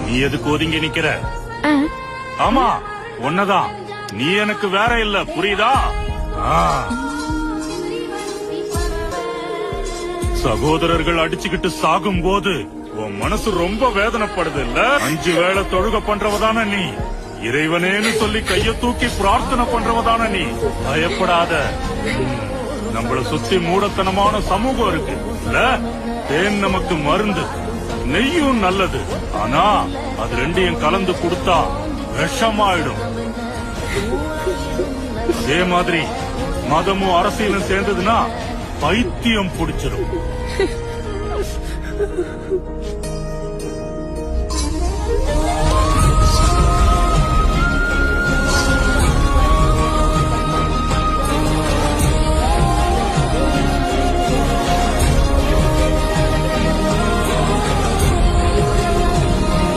நீ எதுக்கு ஒதுங்கி நிக்கிற? ஆமா ஒன்னதான். நீ எனக்கு வேற இல்ல, புரியுதா? சகோதரர்கள் அடிச்சுக்கிட்டு சாகும் போது உன் மனசு ரொம்ப வேதனைப்படுது இல்ல? 5 வேளை தொழுக பண்றவதான நீ. இறைவனேன்னு சொல்லி கைய தூக்கி பிரார்த்தனை பண்றவதான நீ. பயப்படாத. நம்மள சுத்தி மூடத்தனமான சமூகம் இருக்கு இல்ல? தேன் நமக்கு மருந்து, நெய்யும் நல்லது. ஆனா அது ரெண்டையும் கலந்து கொடுத்தா விஷமாயிடும். அதே மாதிரி மதமும் அரசியலும் சேர்ந்ததுன்னா பைத்தியம் பிடிச்சிடும்.